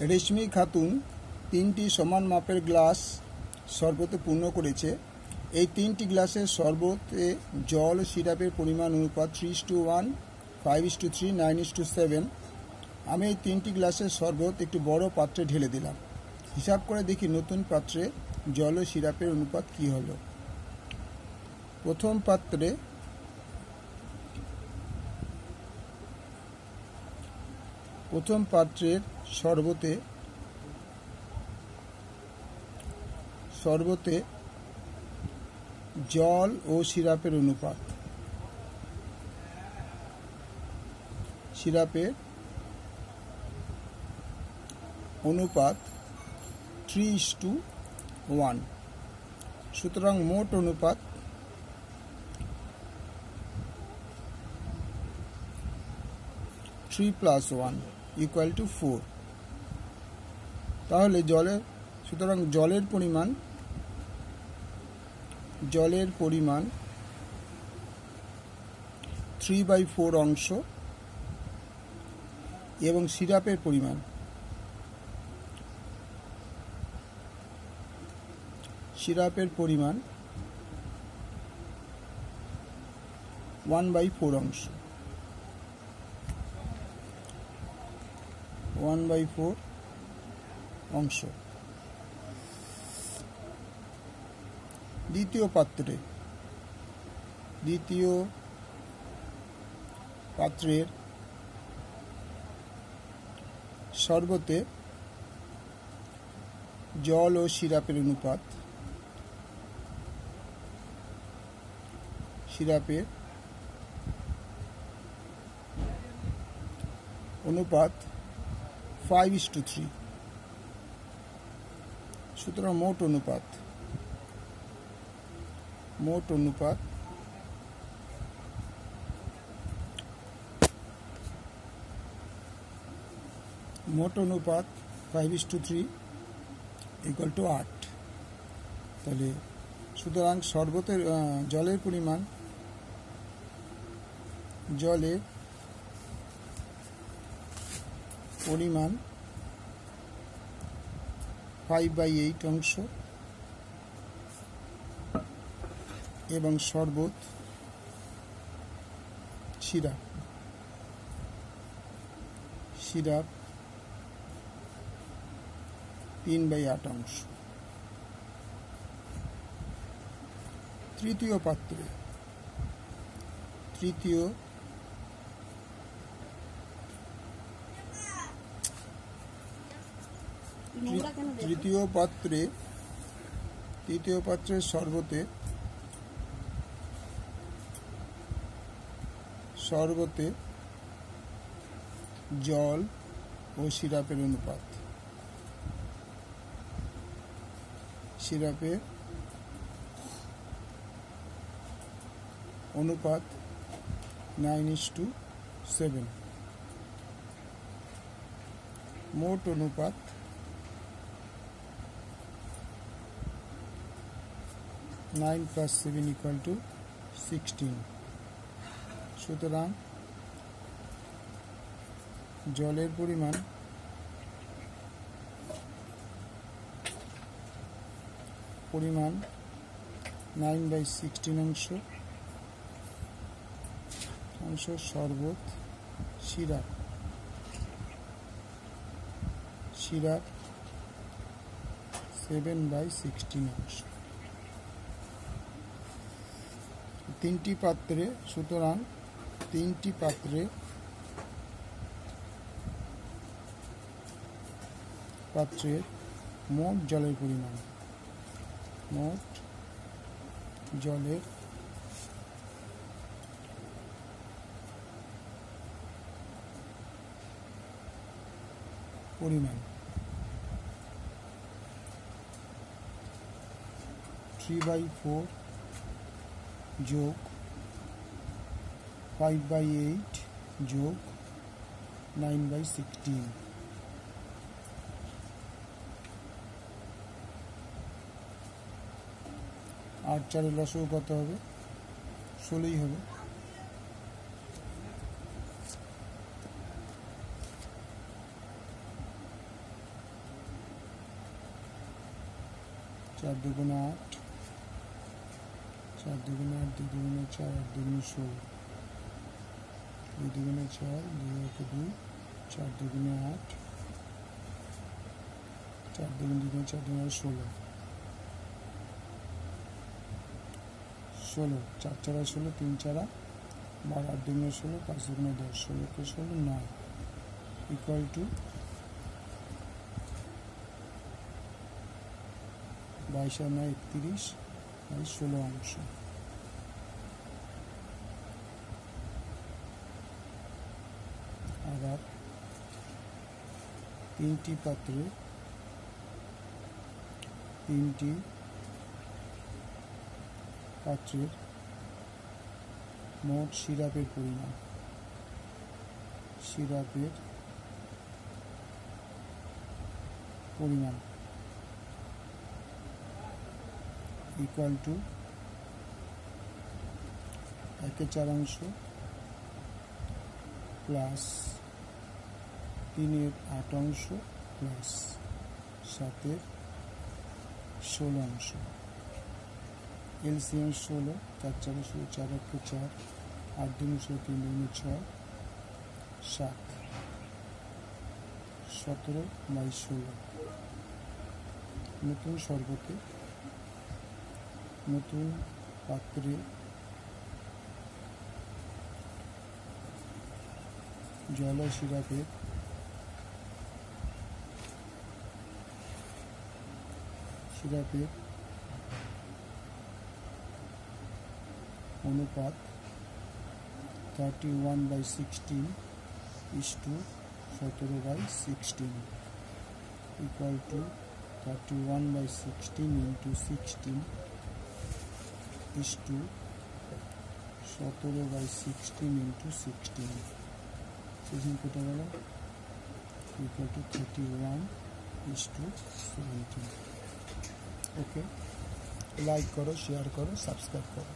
রেশমি খাতুন 3টি সমান মাপের গ্লাস শরবতে পূর্ণ করেছে। এই 3টি গ্লাসের শরবতে জল ও সিরাপের পরিমাণ অনুপাত 3:1, 5:3, 9:7। আমি এই 3টি গ্লাসের শরবত একটি বড় পাত্রে ঢেলে দিলাম। হিসাব করে দেখি নতুন পাত্রে জল ও সিরাপের অনুপাত কী হলো। প্রথম পাত্রের শরবতে জল ও সিরাপের অনুপাত 3:1। সুতরাং মোট অনুপাত 3 + 1 = 4। তাহলে জলের পরিমাণ 3/4 অংশ এবং সিরাপের পরিমাণ 1/4 অংশ। 1/4 অংশ। দ্বিতীয় পাত্রের শরবতে জল ও সিরাপের অনুপাত 5:3। সুতরাং মোট অনুপাত 5:3 = 8। তাহলে সুতরাং জলের পরিমাণ 5/8 অংশ এবং সিরাপ 3/8 অংশ। তৃতীয় পাত্রের শরবতে জল ও সিরাপের অনুপাত 9:7। মোট অনুপাত 9 + 7 = 16। সুতরাং জলের পরিমাণ 9/16 অংশ শরবত সিরাপ 7/16 অংশ। সুতরাং 3টি পাত্রের মোট জলের পরিমাণ পরিমাণ 3/4 যোগ 5/8 যোগ 9/16। 8 × 4 লসগু কত হবে? 16ই হবে। 4 দুগুণে 8, 4 দুগুণে 8, 2 দুগুণে 4, 8 দুগুণে 16, 2 দুগুণে 4, 2 একে 2, 4 দুগুণে 8, 4 দুগুণে 2, 4 দুগুণে 16, 16, 4 চারা 16, 3 চারা 12, 8 দুগুণে 16, 5 দুগুণে 10, 16 কে 16, 9 ইকুয়াল টু 22 আর 9 31 আর 16 অংশ। আবার 3টি পাত্রে 3টি পাত্রের মোট সিরাপের পরিমাণ ইকুয়াল টু 1/4 অংশ প্লাস 3/8 অংশ প্লাস 7/16 অংশ। এলসিএম 16, 4 4 16, 4 1 4, 8 2 16, 3 2 6, 7, 17/16। নতুন শরবতে নতুন পাত্রে জল ও সিরাপের অনুপাত 31/16 17/16 equal to 31/16 into 16 is to 17/16 into 16 কত গেল equal to 31:17। ওকে, লাইক করো, শেয়ার করো, সাবস্ক্রাইব করো।